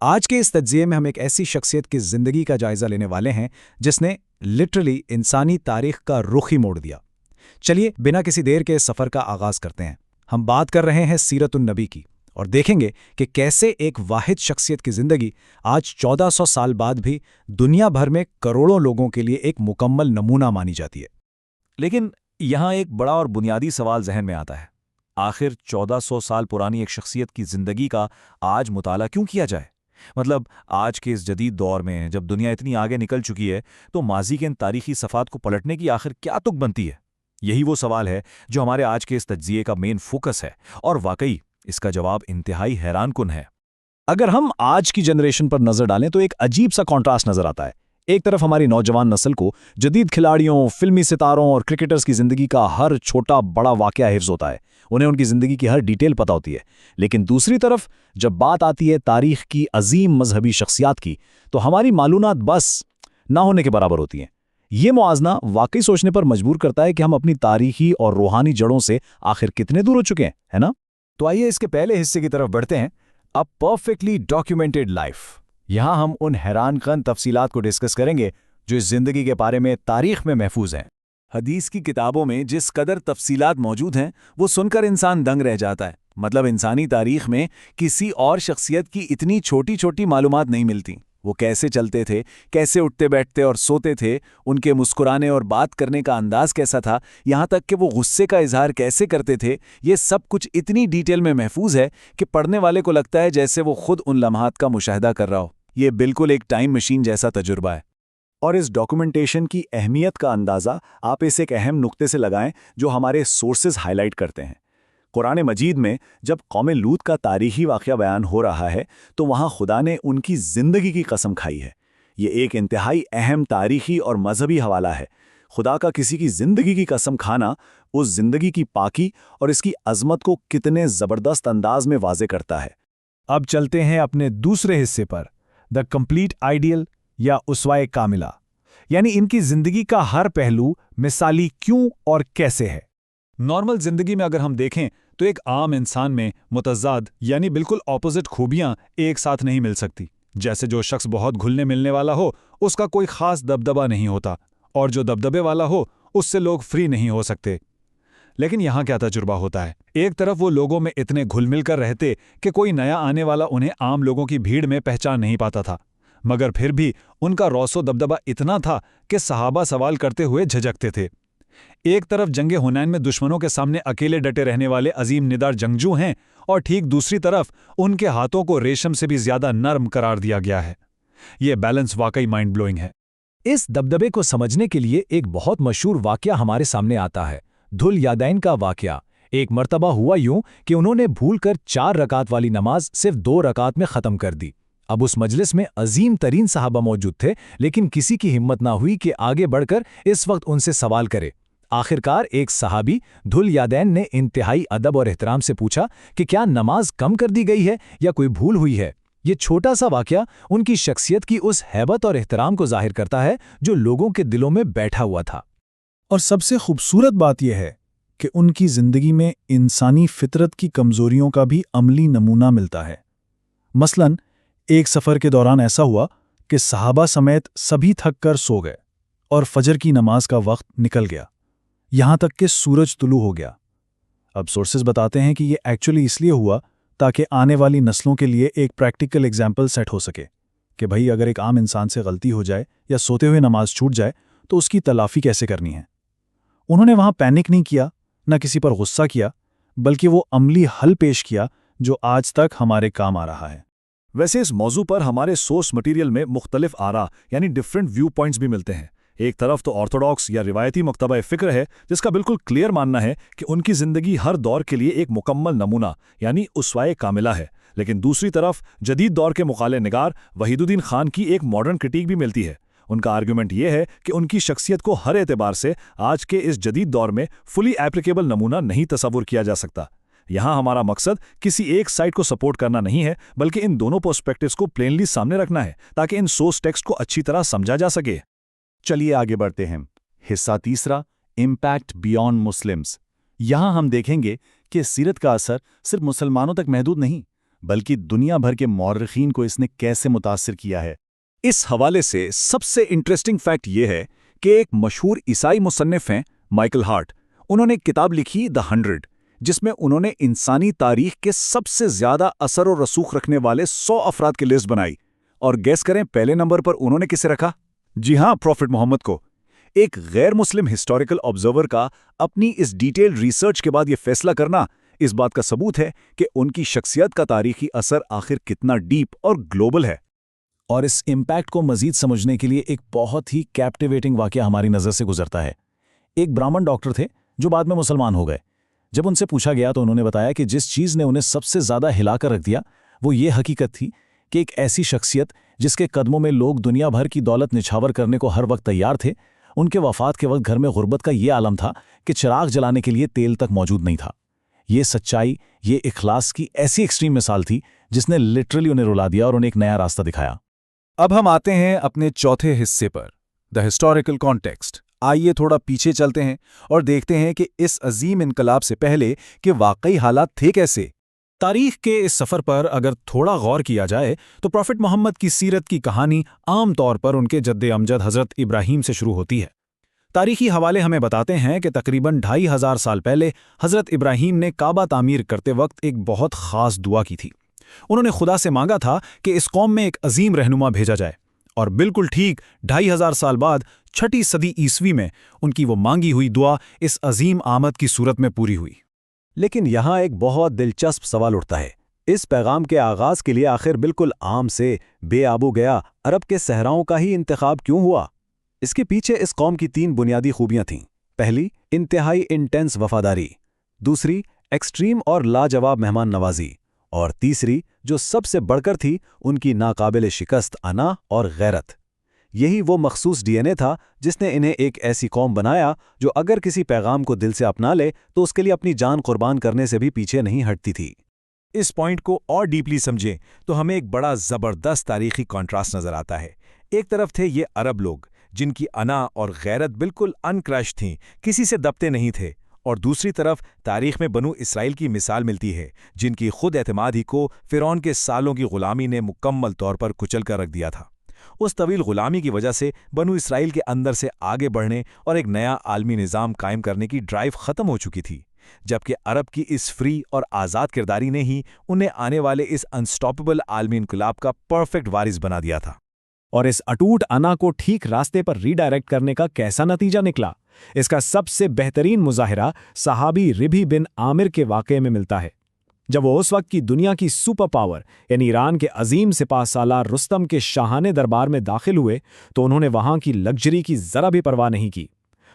آج کے اس تجزیے میں ہم ایک ایسی شخصیت کی زندگی کا جائزہ لینے والے ہیں جس نے لٹرلی انسانی تاریخ کا رخ ہی موڑ دیا۔ چلیے بنا کسی دیر کے اس سفر کا آغاز کرتے ہیں۔ ہم بات کر رہے ہیں سیرت النبی کی اور دیکھیں گے کہ کیسے ایک واحد شخصیت کی زندگی آج 1400 سال بعد بھی دنیا بھر میں کروڑوں لوگوں کے لیے ایک مکمل نمونہ مانی جاتی ہے۔ لیکن یہاں ایک بڑا اور بنیادی سوال ذہن میں آتا ہے، آخر 1400 سال پرانی ایک شخصیت کی زندگی کا آج مطالعہ کیوں کیا جائے؟ مطلب آج کے اس جدید دور میں جب دنیا اتنی آگے نکل چکی ہے تو ماضی کے ان تاریخی صفحات کو پلٹنے کی آخر کیا تک بنتی ہے؟ یہی وہ سوال ہے جو ہمارے آج کے اس تجزیے کا مین فوکس ہے، اور واقعی اس کا جواب انتہائی حیران کن ہے۔ اگر ہم آج کی جنریشن پر نظر ڈالیں تو ایک عجیب سا کانٹراسٹ نظر آتا ہے۔ ایک طرف ہماری نوجوان نسل کو جدید کھلاڑیوں، فلمی ستاروں اور کرکٹرز کی زندگی کا ہر چھوٹا بڑا واقعہ حفظ ہوتا ہے، انہیں ان کی زندگی کی ہر ڈیٹیل پتہ ہوتی ہے۔ لیکن دوسری طرف جب بات آتی ہے تاریخ کی عظیم مذہبی شخصیات کی تو ہماری معلومات بس نہ ہونے کے برابر ہوتی ہیں۔ یہ موازنہ واقعی سوچنے پر مجبور کرتا ہے کہ ہم اپنی تاریخی اور روحانی جڑوں سے آخر کتنے دور ہو چکے ہیں، ہے نا؟ تو آئیے اس کے پہلے حصے کی طرف بڑھتے ہیں، ا پرفیکٹلی ڈاکیومنٹڈ لائف۔ یہاں ہم ان حیران کن تفصیلات کو ڈسکس کریں گے جو اس زندگی کے بارے میں تاریخ میں محفوظ ہیں۔ حدیث کی کتابوں میں جس قدر تفصیلات موجود ہیں وہ سن کر انسان دنگ رہ جاتا ہے۔ مطلب انسانی تاریخ میں کسی اور شخصیت کی اتنی چھوٹی چھوٹی معلومات نہیں ملتی۔ وہ کیسے چلتے تھے، کیسے اٹھتے بیٹھتے اور سوتے تھے، ان کے مسکرانے اور بات کرنے کا انداز کیسا تھا، یہاں تک کہ وہ غصے کا اظہار کیسے کرتے تھے، یہ سب کچھ اتنی ڈیٹیل میں محفوظ ہے کہ پڑھنے والے کو لگتا ہے جیسے وہ خود ان لمحات کا مشاہدہ کر رہا ہو۔ یہ بالکل ایک ٹائم مشین جیسا تجربہ ہے۔ اور اس ڈاکومنٹیشن کی اہمیت کا اندازہ آپ اس ایک اہم نقطے سے لگائیں جو ہمارے سورسز ہائی لائٹ کرتے ہیں۔ قرآن مجید میں جب قوم لوط کا تاریخی واقعہ بیان ہو رہا ہے تو وہاں خدا نے ان کی زندگی کی قسم کھائی ہے۔ یہ ایک انتہائی اہم تاریخی اور مذہبی حوالہ ہے۔ خدا کا کسی کی زندگی کی قسم کھانا اس زندگی کی پاکی اور اس کی عظمت کو کتنے زبردست انداز میں واضح کرتا ہے۔ اب چلتے ہیں اپنے دوسرے حصے پر، دا کمپلیٹ آئیڈیل یا اسوائے کاملہ، یعنی ان کی زندگی کا ہر پہلو مثالی کیوں اور کیسے ہے۔ نارمل زندگی میں اگر ہم دیکھیں تو ایک عام انسان میں متضاد یعنی بالکل اپوزٹ خوبیاں ایک ساتھ نہیں مل سکتی۔ جیسے جو شخص بہت گھلنے ملنے والا ہو اس کا کوئی خاص دبدبہ نہیں ہوتا، اور جو دبدبے والا ہو اس سے لوگ فری نہیں ہو سکتے۔ لیکن یہاں کیا تجربہ ہوتا ہے؟ ایک طرف وہ لوگوں میں اتنے گھل مل کر رہتے کہ کوئی نیا آنے والا انہیں عام لوگوں کی بھیڑ میں پہچان نہیں پاتا تھا، مگر پھر بھی ان کا روس و دبدبہ اتنا تھا کہ صحابہ سوال کرتے ہوئے جھجکتے تھے۔ ایک طرف جنگ حنین میں دشمنوں کے سامنے اکیلے ڈٹے رہنے والے عظیم ندار جنگجو ہیں، اور ٹھیک دوسری طرف ان کے ہاتھوں کو ریشم سے بھی زیادہ نرم قرار دیا گیا ہے۔ یہ بیلنس واقعی مائنڈ بلوئنگ ہے۔ اس دبدبے کو سمجھنے کے لیے ایک بہت مشہور واقعہ ہمارے سامنے آتا ہے، دھل یادین کا واقعہ۔ ایک مرتبہ ہوا یوں کہ انہوں نے بھول کر 4 رکعت والی نماز صرف 2 رکعت میں ختم کر دی۔ اب اس مجلس میں عظیم ترین صحابہ موجود تھے، لیکن کسی کی ہمت نہ ہوئی کہ آگے بڑھ کر اس وقت ان سے سوال کرے۔ آخرکار ایک صحابی دھل یادین نے انتہائی ادب اور احترام سے پوچھا کہ کیا نماز کم کر دی گئی ہے یا کوئی بھول ہوئی ہے۔ یہ چھوٹا سا واقعہ ان کی شخصیت کی اس ہیبت اور احترام کو ظاہر کرتا ہے جو لوگوں کے دلوں میں بیٹھا ہوا تھا۔ اور سب سے خوبصورت بات یہ ہے کہ ان کی زندگی میں انسانی فطرت کی کمزوریوں کا بھی عملی نمونہ ملتا ہے۔ مثلاً ایک سفر کے دوران ایسا ہوا کہ صحابہ سمیت سبھی تھک کر سو گئے اور فجر کی نماز کا وقت نکل گیا، یہاں تک کہ سورج طلوع ہو گیا۔ اب سورسز بتاتے ہیں کہ یہ ایکچولی اس لیے ہوا تاکہ آنے والی نسلوں کے لیے ایک پریکٹیکل ایگزامپل سیٹ ہو سکے کہ بھئی اگر ایک عام انسان سے غلطی ہو جائے یا سوتے ہوئے نماز چھوٹ جائے تو اس کی تلافی کیسے کرنی ہے۔ انہوں نے وہاں پینک نہیں کیا، نہ کسی پر غصہ کیا، بلکہ وہ عملی حل پیش کیا جو آج تک ہمارے کام آ رہا ہے۔ ویسے اس موضوع پر ہمارے سورس مٹیریل میں مختلف آراء یعنی ڈیفرنٹ ویو پوائنٹس بھی ملتے ہیں۔ ایک طرف تو آرتھوڈاکس یا روایتی مکتبہ فکر ہے جس کا بالکل کلیئر ماننا ہے کہ ان کی زندگی ہر دور کے لیے ایک مکمل نمونہ یعنی اسوائے کاملہ ہے، لیکن دوسری طرف جدید دور کے مقالے نگار وحید الدین خان کی ایک ماڈرن کرٹیک بھی ملتی ہے۔ ان کا آرگومنٹ یہ ہے کہ ان کی شخصیت کو ہر اعتبار سے آج کے اس جدید دور میں فلی ایپلیکیبل نمونہ نہیں تصور کیا جا سکتا۔ یہاں ہمارا مقصد کسی ایک سائٹ کو سپورٹ کرنا نہیں ہے، بلکہ ان دونوں پرسپیکٹیوز کو پلینلی سامنے رکھنا ہے تاکہ ان سورس ٹیکسٹ کو اچھی طرح سمجھا جا سکے۔ چلیے آگے بڑھتے ہیں۔ حصہ تیسرا، امپیکٹ بیونڈ مسلمز۔ یہاں ہم دیکھیں گے کہ سیرت کا اثر صرف مسلمانوں تک محدود نہیں بلکہ دنیا بھر کے مورخین کو اس نے کیسے متاثر کیا ہے۔ اس حوالے سے سب سے انٹرسٹنگ فیکٹ یہ ہے کہ ایک مشہور عیسائی مصنف ہیں مائیکل ہارٹ، انہوں نے ایک کتاب لکھی دی 100، جس میں انہوں نے انسانی تاریخ کے سب سے زیادہ اثر و رسوخ رکھنے والے 100 افراد کی لسٹ بنائی، اور گیس کریں پہلے نمبر پر انہوں نے کسے رکھا؟ جی ہاں، پروفٹ محمد کو۔ ایک غیر مسلم ہسٹوریکل آبزرور کا اپنی اس ڈیٹیل ریسرچ کے بعد یہ فیصلہ کرنا اس بات کا ثبوت ہے کہ ان کی شخصیت کا تاریخی اثر آخر کتنا ڈیپ اور گلوبل ہے۔ اور اس امپیکٹ کو مزید سمجھنے کے لیے ایک بہت ہی کیپٹیویٹنگ واقعہ ہماری نظر سے گزرتا ہے۔ ایک برہمن ڈاکٹر تھے جو بعد میں مسلمان ہو گئے۔ جب ان سے پوچھا گیا تو انہوں نے بتایا کہ جس چیز نے انہیں سب سے زیادہ ہلا کر رکھ دیا وہ یہ حقیقت تھی کہ ایک ایسی شخصیت جس کے قدموں میں لوگ دنیا بھر کی دولت نچھاور کرنے کو ہر وقت تیار تھے، ان کے وفات کے وقت گھر میں غربت کا یہ عالم تھا کہ چراغ جلانے کے لیے تیل تک موجود نہیں تھا۔ یہ سچائی، یہ اخلاص کی ایسی ایکسٹریم مثال تھی جس نے لٹرلی انہیں رلا دیا اور انہیں ایک نیا راستہ دکھایا۔ اب ہم آتے ہیں اپنے چوتھے حصے پر، دا ہسٹوریکل کانٹیکسٹ۔ آئیے تھوڑا پیچھے چلتے ہیں اور دیکھتے ہیں کہ اس عظیم انقلاب سے پہلے کہ واقعی حالات تھے کیسے۔ تاریخ کے اس سفر پر اگر تھوڑا غور کیا جائے تو پروفٹ محمد کی سیرت کی کہانی عام طور پر ان کے جد امجد حضرت ابراہیم سے شروع ہوتی ہے۔ تاریخی حوالے ہمیں بتاتے ہیں کہ تقریباً 2500 سال پہلے حضرت ابراہیم نے کعبہ تعمیر کرتے وقت ایک بہت خاص دعا کی تھی۔ انہوں نے خدا سے مانگا تھا کہ اس قوم میں ایک عظیم رہنما بھیجا جائے، اور بالکل ٹھیک 2500 سال بعد 6 صدی عیسوی میں ان کی وہ مانگی ہوئی دعا اس عظیم آمد کی صورت میں پوری ہوئی۔ لیکن یہاں ایک بہت دلچسپ سوال اٹھتا ہے، اس پیغام کے آغاز کے لیے آخر بالکل عام سے بے آبو گیا عرب کے صحراؤں کا ہی انتخاب کیوں ہوا؟ اس کے پیچھے اس قوم کی 3 بنیادی خوبیاں تھیں۔ پہلی، انتہائی انٹینس وفاداری، دوسری، ایکسٹریم اور لاجواب مہمان نوازی، اور تیسری جو سب سے بڑھ کر تھی، ان کی ناقابل شکست انا اور غیرت۔ یہی وہ مخصوص ڈی این اے تھا جس نے انہیں ایک ایسی قوم بنایا جو اگر کسی پیغام کو دل سے اپنا لے تو اس کے لیے اپنی جان قربان کرنے سے بھی پیچھے نہیں ہٹتی تھی۔ اس پوائنٹ کو اور ڈیپلی سمجھیں تو ہمیں ایک بڑا زبردست تاریخی کنٹراسٹ نظر آتا ہے۔ ایک طرف تھے یہ عرب لوگ جن کی انا اور غیرت بالکل انکرش تھیں، کسی سے دبتے نہیں تھے، اور دوسری طرف تاریخ میں بنو اسرائیل کی مثال ملتی ہے جن کی خود اعتمادی کو فرعون کے سالوں کی غلامی نے مکمل طور پر کچل کر رکھ دیا تھا۔ اس طویل غلامی کی وجہ سے بنو اسرائیل کے اندر سے آگے بڑھنے اور ایک نیا عالمی نظام قائم کرنے کی ڈرائیو ختم ہو چکی تھی، جبکہ عرب کی اس فری اور آزاد کرداری نے ہی انہیں آنے والے اس انسٹاپیبل عالمی انقلاب کا پرفیکٹ وارث بنا دیا تھا۔ اور اس اٹوٹ انا کو ٹھیک راستے پر ری ڈائریکٹ کرنے کا کیسا نتیجہ نکلا؟ اس کا سب سے بہترین مظاہرہ صحابی ربی بن عامر کے واقعے میں ملتا ہے۔ جب وہ اس وقت کی دنیا کی سپر پاور یعنی ایران کے عظیم سپاہ سالار رستم کے شاہانہ دربار میں داخل ہوئے تو انہوں نے وہاں کی لگژری کی ذرا بھی پرواہ نہیں کی۔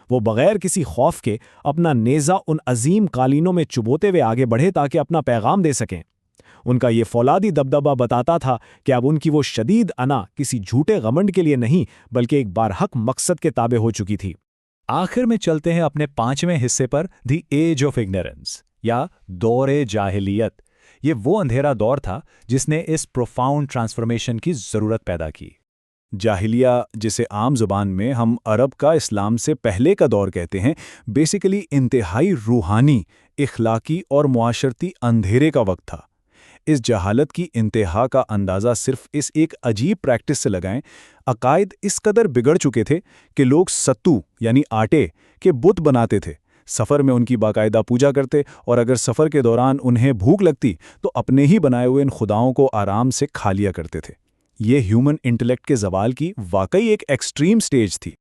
وہ بغیر کسی خوف کے اپنا نیزہ ان عظیم قالینوں میں چبوتے ہوئے آگے بڑھے تاکہ اپنا پیغام دے سکیں۔ ان کا یہ فولادی دبدبہ بتاتا تھا کہ اب ان کی وہ شدید انا کسی جھوٹے غمنڈ کے لیے نہیں بلکہ ایک بارحق مقصد کے تابع ہو چکی تھی۔ آخر میں چلتے ہیں اپنے 5ویں حصے پر، دی ایج آف اگنورنس یا دور جاہلیت۔ یہ وہ اندھیرا دور تھا جس نے اس پروفاؤنڈ ٹرانسفارمیشن کی ضرورت پیدا کی۔ جاہلیہ، جسے عام زبان میں ہم عرب کا اسلام سے پہلے کا دور کہتے ہیں، بیسیکلی انتہائی روحانی، اخلاقی اور معاشرتی اندھیرے کا وقت تھا۔ اس جہالت کی انتہا کا اندازہ صرف اس ایک عجیب پریکٹس سے لگائیں۔ عقائد اس قدر بگڑ چکے تھے کہ لوگ ستو یعنی آٹے کے بت بناتے تھے، سفر میں ان کی باقاعدہ پوجا کرتے، اور اگر سفر کے دوران انہیں بھوک لگتی تو اپنے ہی بنائے ہوئے ان خداؤں کو آرام سے کھا لیا کرتے تھے۔ یہ ہیومن انٹلیکٹ کے زوال کی واقعی ایک ایکسٹریم سٹیج تھی۔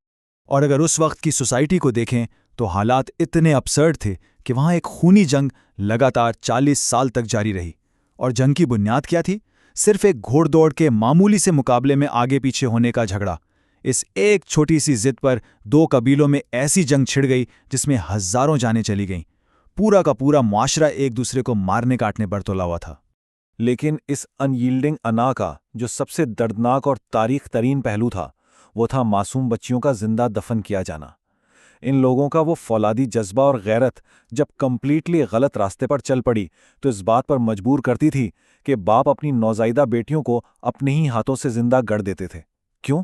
اور اگر اس وقت کی سوسائٹی کو دیکھیں تو حالات اتنے ابسرڈ تھے کہ وہاں ایک خونی جنگ لگاتار 40 سال تک جاری رہی، اور جنگ کی بنیاد کیا تھی؟ صرف ایک گھوڑ دوڑ کے معمولی سے مقابلے میں آگے پیچھے ہونے کا جھگڑا۔ اس ایک چھوٹی سی ضد پر 2 قبیلوں میں ایسی جنگ چھڑ گئی جس میں ہزاروں جانیں چلی گئیں۔ پورا کا پورا معاشرہ ایک دوسرے کو مارنے کاٹنے پر تلا ہوا تھا۔ لیکن اس ان ییلڈنگ انا کا جو سب سے دردناک اور تاریخ ترین پہلو تھا وہ تھا معصوم بچیوں کا زندہ دفن کیا جانا۔ ان لوگوں کا وہ فولادی جذبہ اور غیرت جب کمپلیٹلی غلط راستے پر چل پڑی تو اس بات پر مجبور کرتی تھی کہ باپ اپنی نوزائیدہ بیٹیوں کو اپنے ہی ہاتھوں سے زندہ گڑ دیتے تھے۔ کیوں؟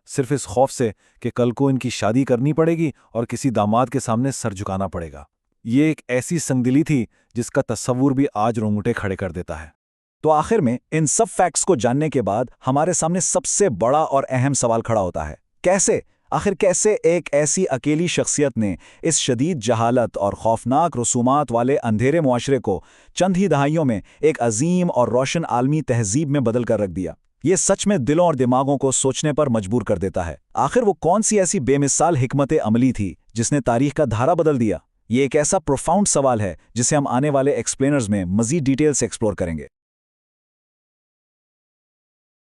صرف اس خوف سے کہ کل کو ان کی شادی کرنی پڑے گی اور کسی داماد کے سامنے سر جھکانا پڑے گا۔ یہ ایک ایسی سنگدلی تھی جس کا تصور بھی آج رونگٹے کھڑے کر دیتا ہے۔ تو آخر میں ان سب فیکٹس کو جاننے کے بعد ہمارے سامنے سب سے بڑا اور اہم سوال کھڑا ہوتا ہے، کیسے ایک ایسی اکیلی شخصیت نے اس شدید جہالت اور خوفناک رسومات والے اندھیرے معاشرے کو چند ہی دہائیوں میں ایک عظیم اور روشن عالمی تہذیب میں بدل کر رکھ دیا؟ یہ سچ میں دلوں اور دماغوں کو سوچنے پر مجبور کر دیتا ہے۔ آخر وہ کون سی ایسی بے مثال حکمت عملی تھی جس نے تاریخ کا دھارا بدل دیا؟ یہ ایک ایسا پروفاؤنڈ سوال ہے جسے ہم آنے والے ایکسپلینرز میں مزید ڈیٹیل سے ایکسپلور کریں گے۔